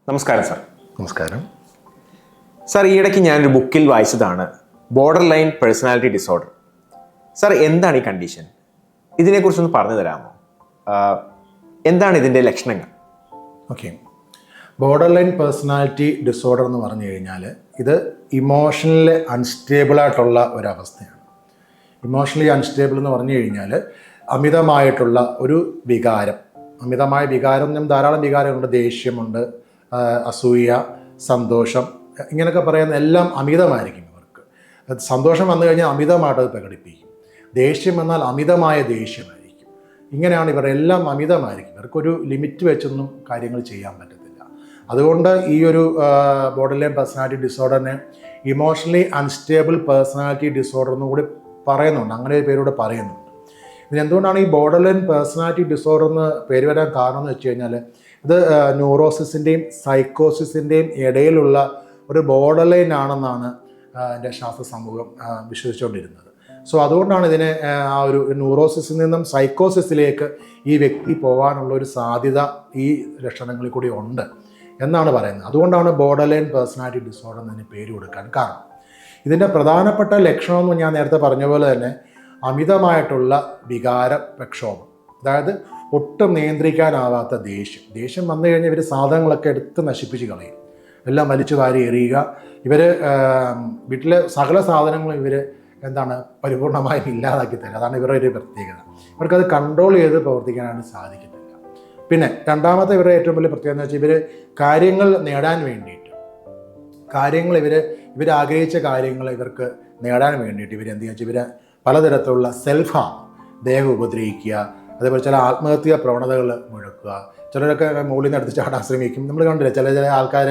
നമസ്കാരം സാർ. നമസ്കാരം സാർ, ഈയിടയ്ക്ക് ഞാനൊരു ബുക്കിൽ വായിച്ചതാണ് borderline personality disorder. Sir, എന്താണ് ഈ കണ്ടീഷൻ? ഇതിനെക്കുറിച്ചൊന്ന് പറഞ്ഞു തരാമോ? എന്താണ് ഇതിൻ്റെ ലക്ഷണങ്ങൾ? Okay, borderline personality disorder എന്ന് പറഞ്ഞു കഴിഞ്ഞാൽ ഇത് ഇമോഷണലി അൺസ്റ്റേബിളായിട്ടുള്ള ഒരവസ്ഥയാണ്. ഇമോഷണലി അൺസ്റ്റേബിൾ എന്ന് പറഞ്ഞു കഴിഞ്ഞാൽ അമിതമായിട്ടുള്ള ഒരു വികാരം. അമിതമായ വികാരം ധാരാളം വികാരമുണ്ട്. ദേഷ്യമുണ്ട്, അസൂയ, സന്തോഷം, ഇങ്ങനെയൊക്കെ പറയുന്ന എല്ലാം അമിതമായിരിക്കും ഇവർക്ക്. സന്തോഷം വന്നു കഴിഞ്ഞാൽ അമിതമായിട്ട് അത് പ്രകടിപ്പിക്കും. ദേഷ്യം വന്നാൽ അമിതമായ ദേഷ്യമായിരിക്കും. ഇങ്ങനെയാണ് ഇവരെല്ലാം അമിതമായിരിക്കും. ഇവർക്കൊരു ലിമിറ്റ് വെച്ചൊന്നും കാര്യങ്ങൾ ചെയ്യാൻ പറ്റത്തില്ല. അതുകൊണ്ട് ഈ ഒരു ബോർഡർ ലൈൻ പേഴ്സണാലിറ്റി ഡിസോർഡറിനെ ഇമോഷണലി അൺസ്റ്റേബിൾ പേഴ്സണാലിറ്റി ഡിസോർഡർ എന്നും കൂടി പറയുന്നുണ്ട്. അങ്ങനെ ഒരു പേരൂടെ പറയുന്നുണ്ട്. ഇതിനെന്തുകൊണ്ടാണ് ഈ ബോർഡർ ലൈൻ പേഴ്സണാലിറ്റി ഡിസോർഡർ എന്ന് പേര് വരാൻ കാരണം എന്ന് വെച്ച് കഴിഞ്ഞാൽ ഇത് ന്യൂറോസിസിൻ്റെയും സൈക്കോസിസിൻ്റെയും ഇടയിലുള്ള ഒരു ബോർഡർ ലൈൻ ആണെന്നാണ് എൻ്റെ ശാസ്ത്ര സമൂഹം വിശ്വസിച്ചുകൊണ്ടിരുന്നത്. സോ അതുകൊണ്ടാണ് ഇതിനെ ആ ഒരു ന്യൂറോസിസിൽ നിന്നും സൈക്കോസിസിലേക്ക് ഈ വ്യക്തി പോകാനുള്ള ഒരു സാധ്യത ഈ ലക്ഷണങ്ങളിൽ കൂടി ഉണ്ട് എന്നാണ് പറയുന്നത്. അതുകൊണ്ടാണ് ബോർഡർ ലൈൻ പേഴ്സണാലിറ്റി ഡിസോർഡർ എന്നതിന് പേര് കൊടുക്കാൻ കാരണം. ഇതിൻ്റെ പ്രധാനപ്പെട്ട ലക്ഷണമെന്ന് ഞാൻ നേരത്തെ പറഞ്ഞ പോലെ തന്നെ അമിതമായിട്ടുള്ള വികാര പ്രക്ഷോഭം, അതായത് ഒട്ടും നിയന്ത്രിക്കാനാവാത്ത ദേഷ്യം വന്നു കഴിഞ്ഞാൽ ഇവർ സാധനങ്ങളൊക്കെ എടുത്ത് നശിപ്പിച്ച് കളയും, എല്ലാം വലിച്ചു വാരി എറിയുക. ഇവർ വീട്ടിലെ സകല സാധനങ്ങളും ഇവർ പരിപൂർണമായും ഇല്ലാതാക്കി തരും. അതാണ് ഇവരുടെ ഒരു പ്രത്യേകത. ഇവർക്കത് കൺട്രോൾ ചെയ്ത് പ്രവർത്തിക്കാനായിട്ട് സാധിക്കത്തില്ല. പിന്നെ രണ്ടാമത്തെ ഇവരുടെ ഏറ്റവും വലിയ പ്രത്യേകത എന്ന് വെച്ചാൽ ഇവർ കാര്യങ്ങൾ നേടാൻ വേണ്ടിയിട്ട് ഇവർ ആഗ്രഹിച്ച കാര്യങ്ങൾ ഇവർക്ക് നേടാൻ വേണ്ടിയിട്ട് ഇവരെന്ത് ചെയ്യുക, ഇവർ പലതരത്തിലുള്ള സെൽഫ് ഹാം, ദേഹം ഉപദ്രവിക്കുക, അതേപോലെ ചില ആത്മഹത്യാ പ്രവണതകൾ മുഴക്കുക. ചിലരൊക്കെ മുകളിൽ നിന്ന് എടുത്ത് ചാടാൻ ശ്രമിക്കും. നമ്മൾ കണ്ടില്ല ചില ആൾക്കാർ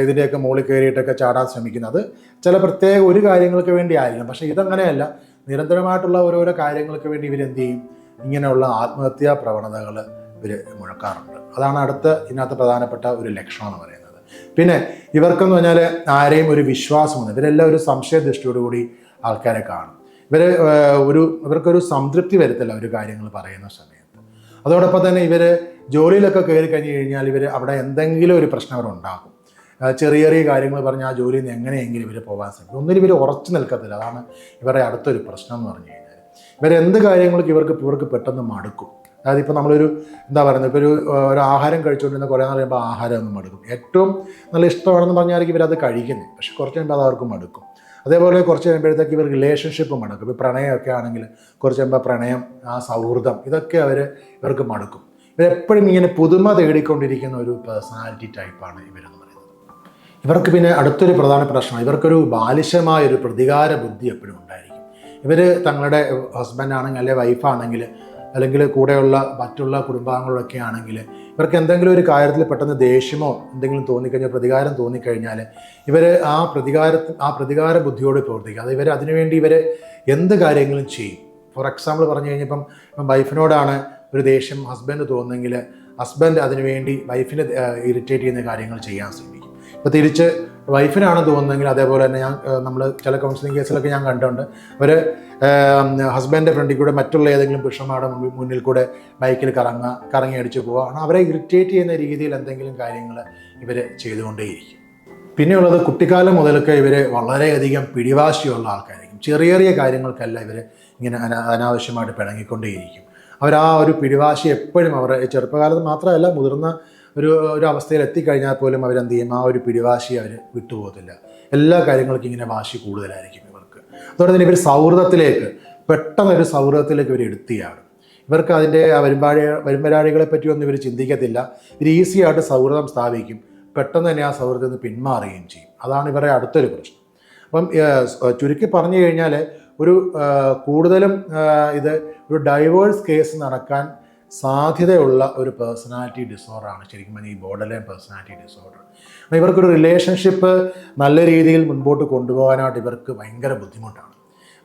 ഇതിൻ്റെയൊക്കെ മുകളിൽ കയറിയിട്ടൊക്കെ ചാടാൻ ശ്രമിക്കുന്നത്. ചില പ്രത്യേക ഒരു കാര്യങ്ങൾക്ക് വേണ്ടി ആയിരിക്കും. പക്ഷേ ഇതങ്ങനെയല്ല. നിരന്തരമായിട്ടുള്ള ഓരോരോ കാര്യങ്ങൾക്ക് വേണ്ടി ഇവരെന്ത് ചെയ്യും, ഇങ്ങനെയുള്ള ആത്മഹത്യാ പ്രവണതകൾ ഇവർ മുഴക്കാറുണ്ട്. അതാണ് ഇതിനകത്ത് പ്രധാനപ്പെട്ട ഒരു ലക്ഷണം എന്ന് പറയുന്നത്. പിന്നെ ഇവർക്കെന്ന് പറഞ്ഞാൽ ആരെയും ഒരു വിശ്വാസമുണ്ട്. ഇവരെല്ലാം ഒരു സംശയദൃഷ്ടിയോടുകൂടി ആൾക്കാരെ കാണും. ഇവർക്കൊരു സംതൃപ്തി വരത്തില്ല ഒരു കാര്യങ്ങൾ പറയുന്ന സമയത്ത്. അതോടൊപ്പം തന്നെ ഇവർ ജോലിയിലൊക്കെ കയറി കഴിഞ്ഞ് കഴിഞ്ഞാൽ ഇവർ അവിടെ എന്തെങ്കിലും ഒരു പ്രശ്നം അവർ ഉണ്ടാക്കും. ചെറിയ ചെറിയ കാര്യങ്ങൾ പറഞ്ഞ് ആ ജോലിയിൽ നിന്ന് എങ്ങനെയെങ്കിലും ഇവർ പോകാൻ ശ്രമിക്കും. ഒന്നിനും ഇവർ ഉറച്ചു നിൽക്കത്തില്ല. അതാണ് ഇവരുടെ അടുത്തൊരു പ്രശ്നം എന്ന് പറഞ്ഞു കഴിഞ്ഞാൽ ഇവരെന്ത് കാര്യങ്ങൾക്ക് ഇവർക്ക് പെട്ടെന്ന് മടുക്കും. അതായത് ഇപ്പോൾ നമ്മളൊരു ഇപ്പോൾ ഒരു ആഹാരം കഴിച്ചുകൊണ്ടിരുന്ന കുറേ നാൾ കഴിയുമ്പോൾ ആഹാരം ഒന്ന് മടുക്കും. ഏറ്റവും നല്ല ഇഷ്ടമാണെന്ന് പറഞ്ഞായിരിക്കും ഇവരത് കഴിക്കുന്നത്. പക്ഷെ കുറച്ച് കഴിയുമ്പോൾ അത് അവർക്ക് മടുക്കും. അതേപോലെ കുറച്ച് കഴിയുമ്പോഴത്തേക്ക് ഇവർ റിലേഷൻഷിപ്പ് മടുക്കും. ഇപ്പോൾ പ്രണയമൊക്കെ ആണെങ്കിൽ കുറച്ച് കഴിയുമ്പോൾ പ്രണയം, ആ സൗഹൃദം, ഇതൊക്കെ ഇവർക്ക് മടുക്കും. ഇവരെപ്പോഴും ഇങ്ങനെ പുതുമ തേടിക്കൊണ്ടിരിക്കുന്ന ഒരു പേഴ്സണാലിറ്റി ടൈപ്പാണ് ഇവരെന്ന് പറയുന്നത്. ഇവർക്ക് പിന്നെ അടുത്തൊരു പ്രധാന പ്രശ്നം, ഇവർക്കൊരു ബാലിശമായൊരു പ്രതികാര ബുദ്ധി എപ്പോഴും ഉണ്ടായിരിക്കും. ഇവർ തങ്ങളുടെ ഹസ്ബൻഡ് ആണെങ്കിൽ അല്ലെങ്കിൽ വൈഫാണെങ്കിൽ അല്ലെങ്കിൽ കൂടെയുള്ള മറ്റുള്ള കുടുംബാംഗങ്ങളൊക്കെ ആണെങ്കിൽ ഇവർക്ക് എന്തെങ്കിലും ഒരു കാര്യത്തിൽ പെട്ടെന്ന് ദേഷ്യമോ എന്തെങ്കിലും തോന്നിക്കഴിഞ്ഞാൽ, പ്രതികാരം തോന്നിക്കഴിഞ്ഞാൽ ഇവർ ആ പ്രതികാര ബുദ്ധിയോട് പ്രവർത്തിക്കുക. അത് അതിനുവേണ്ടി എന്ത് കാര്യങ്ങളും ചെയ്യും. ഫോർ എക്സാമ്പിൾ പറഞ്ഞു കഴിഞ്ഞാൽ ഇപ്പം വൈഫിനോടാണ് ഒരു ദേഷ്യം ഹസ്ബൻഡ് തോന്നുന്നെങ്കിൽ അതിനുവേണ്ടി വൈഫിനെ ഇറിറ്റേറ്റ് ചെയ്യുന്ന കാര്യങ്ങൾ ചെയ്യാൻ ശ്രമിക്കും. ഇപ്പോൾ തിരിച്ച് വൈഫിനാണ് തോന്നുന്നതെങ്കിൽ അതേപോലെ തന്നെ നമ്മൾ ചില കൗൺസിലിംഗ് കേസിലൊക്കെ ഞാൻ കണ്ടിട്ടുണ്ട്. ഹസ്ബൻഡിൻ്റെ ഫ്രണ്ടിൽ കൂടെ മറ്റുള്ള ഏതെങ്കിലും പുരുഷന്മാരുടെ മുന്നിൽ കൂടെ ബൈക്കിൽ കറങ്ങി അടിച്ച് പോവുക. അവരെ ഇറിറ്റേറ്റ് ചെയ്യുന്ന രീതിയിൽ എന്തെങ്കിലും കാര്യങ്ങൾ ഇവർ ചെയ്തുകൊണ്ടേയിരിക്കും. പിന്നെയുള്ളത്, കുട്ടിക്കാലം മുതലൊക്കെ ഇവർ വളരെയധികം പിടിവാശിയുള്ള ആൾക്കാരായിരിക്കും. ചെറിയ കാര്യങ്ങൾക്കെല്ലാം ഇവർ ഇങ്ങനെ അനാവശ്യമായിട്ട് പിണങ്ങിക്കൊണ്ടേയിരിക്കും. ആ ഒരു പിടിവാശി എപ്പോഴും ചെറുപ്പകാലത്ത് മാത്രമല്ല, മുതിർന്ന ഒരു അവസ്ഥയിൽ എത്തിക്കഴിഞ്ഞാൽ പോലും അവരെന്ത് ചെയ്യും, ആ ഒരു പിടിവാശി അവർ വിട്ടുപോകത്തില്ല. എല്ലാ കാര്യങ്ങൾക്കും ഇങ്ങനെ വാശി കൂടുതലായിരിക്കും ഇവർക്ക്. അതുകൊണ്ട് തന്നെ പെട്ടെന്നൊരു സൗഹൃദത്തിലേക്ക് ഇവർ എടുത്തിയാടും. ഇവർക്ക് അതിൻ്റെ വരുംവരാഴികളെ പറ്റിയൊന്നും ഇവർ ചിന്തിക്കത്തില്ല. ഇവർ ഈസിയായിട്ട് സൗഹൃദം സ്ഥാപിക്കും. പെട്ടെന്ന് തന്നെ ആ സൗഹൃദത്തിൽ നിന്ന് പിന്മാറുകയും ചെയ്യും. അതാണ് ഇവരുടെ അടുത്തൊരു പ്രശ്നം. അപ്പം ചുരുക്കി പറഞ്ഞു കഴിഞ്ഞാൽ കൂടുതലും ഒരു ഡൈവേഴ്സ് കേസ് നടക്കാൻ സാധ്യതയുള്ള ഒരു പേഴ്സണാലിറ്റി ഡിസോർഡറാണ് ശരിക്കും ഈ ബോർഡർ ലൈൻ പേഴ്സണാലിറ്റി ഡിസോർഡർ. ഇവർക്കൊരു റിലേഷൻഷിപ്പ് നല്ല രീതിയിൽ മുൻപോട്ട് കൊണ്ടുപോകാനായിട്ട് ഇവർക്ക് ഭയങ്കര ബുദ്ധിമുട്ടാണ്.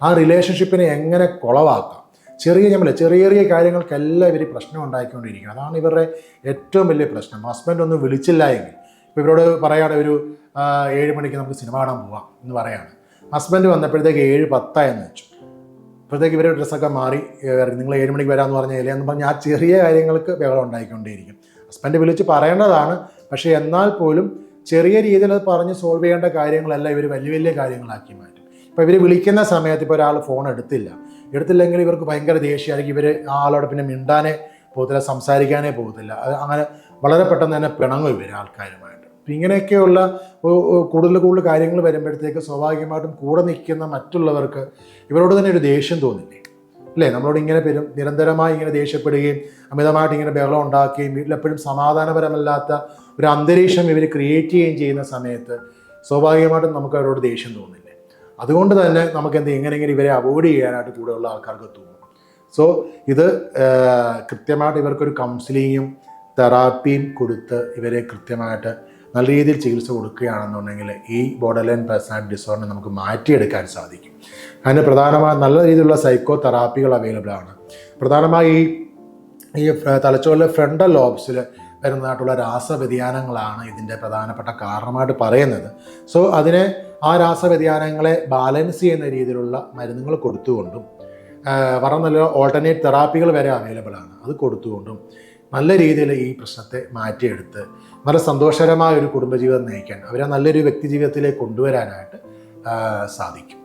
ആ റിലേഷൻഷിപ്പിനെ എങ്ങനെ കുളവാക്കാം, ചെറിയ കാര്യങ്ങൾക്കെല്ലാം ഇവർ പ്രശ്നം ഉണ്ടാക്കിക്കൊണ്ടിരിക്കണം. അതാണ് ഇവരുടെ ഏറ്റവും വലിയ പ്രശ്നം. ഹസ്ബൻഡ് ഒന്നും വിളിച്ചില്ല എങ്കിൽ, ഇപ്പോൾ ഇവരോട് പറയുകയാണ് 7 മണിക്ക് നമുക്ക് സിനിമ കാണാൻ പോവാം എന്ന് പറയാണ്. ഹസ്ബൻഡ് വന്നപ്പോഴത്തേക്ക് 7:10 എന്ന് വെച്ചു. അപ്പോഴത്തേക്ക് ഇവരുടെ ഡ്രസ്സൊക്കെ മാറി നിങ്ങൾ 7 മണിക്ക് വരാമെന്ന് പറഞ്ഞില്ല എന്ന് പറഞ്ഞാൽ ആ ചെറിയ കാര്യങ്ങൾക്ക് ബഹളം ഉണ്ടായിക്കൊണ്ടേയിരിക്കും. ഹസ്ബൻഡ് വിളിച്ച് പറയേണ്ടതാണ്, പക്ഷേ എന്നാൽ പോലും ചെറിയ രീതിയിൽ അത് പറഞ്ഞ് സോൾവ് ചെയ്യേണ്ട കാര്യങ്ങളല്ല ഇവർ വലിയ വലിയ കാര്യങ്ങളാക്കി മാറ്റും. ഇപ്പോൾ ഇവർ വിളിക്കുന്ന സമയത്ത് ഇപ്പോൾ ഒരാൾ ഫോൺ എടുത്തില്ലെങ്കിൽ ഇവർക്ക് ഭയങ്കര ദേഷ്യമായിരിക്കും. ഇവർ ആ ആളോട് പിന്നെ മിണ്ടാനേ പോകത്തില്ല, സംസാരിക്കാനേ പോകത്തില്ല. അത് അങ്ങനെ വളരെ പെട്ടെന്ന് തന്നെ പിണങ്ങും ഇവർ ആൾക്കാരുമായിട്ട്. അപ്പം ഇങ്ങനെയൊക്കെയുള്ള കൂടുതൽ കാര്യങ്ങൾ വരുമ്പോഴത്തേക്ക് സ്വാഭാവികമായിട്ടും കൂടെ നിൽക്കുന്ന മറ്റുള്ളവർക്ക് ഇവരോട് തന്നെ ഒരു ദേഷ്യം തോന്നില്ലേ, അല്ലേ? നമ്മളോട് ഇങ്ങനെ നിരന്തരമായി ഇങ്ങനെ ദേഷ്യപ്പെടുകയും അമിതമായിട്ട് ഇങ്ങനെ ബഹളം ഉണ്ടാക്കുകയും വീട്ടിലെപ്പോഴും സമാധാനപരമല്ലാത്ത ഒരു അന്തരീക്ഷം ഇവർ ക്രിയേറ്റ് ചെയ്യുകയും ചെയ്യുന്ന സമയത്ത് സ്വാഭാവികമായിട്ടും നമുക്ക് അവരോട് ദേഷ്യം തോന്നില്ലേ? അതുകൊണ്ട് തന്നെ നമുക്ക് എങ്ങനെയെങ്കിലും ഇവരെ അവോയ്ഡ് ചെയ്യാനായിട്ട് കൂടെയുള്ള ആൾക്കാർക്ക് തോന്നും. സോ ഇത് കൃത്യമായിട്ട് ഇവർക്കൊരു കൗൺസിലിങ്ങും തെറാപ്പിയും കൊടുത്ത് ഇവരെ കൃത്യമായിട്ട് നല്ല രീതിയിൽ ചികിത്സ കൊടുക്കുകയാണെന്നുണ്ടെങ്കിൽ ഈ ബോർഡർ ലൈൻ പേഴ്സണാലിറ്റി ഡിസോർഡറിനെ നമുക്ക് മാറ്റിയെടുക്കാൻ സാധിക്കും. അതിന് പ്രധാനമായി നല്ല രീതിയിലുള്ള സൈക്കോ തെറാപ്പികൾ അവൈലബിൾ ആണ്. പ്രധാനമായി ഈ തലച്ചോറിലെ ഫ്രണ്ടൽ ലോബ്സിൽ വരുന്നതായിട്ടുള്ള രാസവ്യതിയാനങ്ങളാണ് ഇതിൻ്റെ പ്രധാനപ്പെട്ട കാരണമായിട്ട് പറയുന്നത്. സോ ആ രാസവ്യതിയാനങ്ങളെ ബാലൻസ് ചെയ്യുന്ന രീതിയിലുള്ള മരുന്നുകൾ കൊടുത്തുകൊണ്ടും നല്ല ഓൾട്ടർനേറ്റ് തെറാപ്പികൾ വരെ അവൈലബിൾ ആണ്, അത് കൊടുത്തുകൊണ്ടും നല്ല രീതിയിൽ ഈ പ്രശ്നത്തെ മാറ്റിയെടുത്ത് നല്ല സന്തോഷകരമായ ഒരു കുടുംബജീവിതം നയിക്കാൻ അവരെ നല്ലൊരു വ്യക്തി ജീവിതത്തിലേക്ക് കൊണ്ടുവരാനായിട്ട് സാധിക്കും.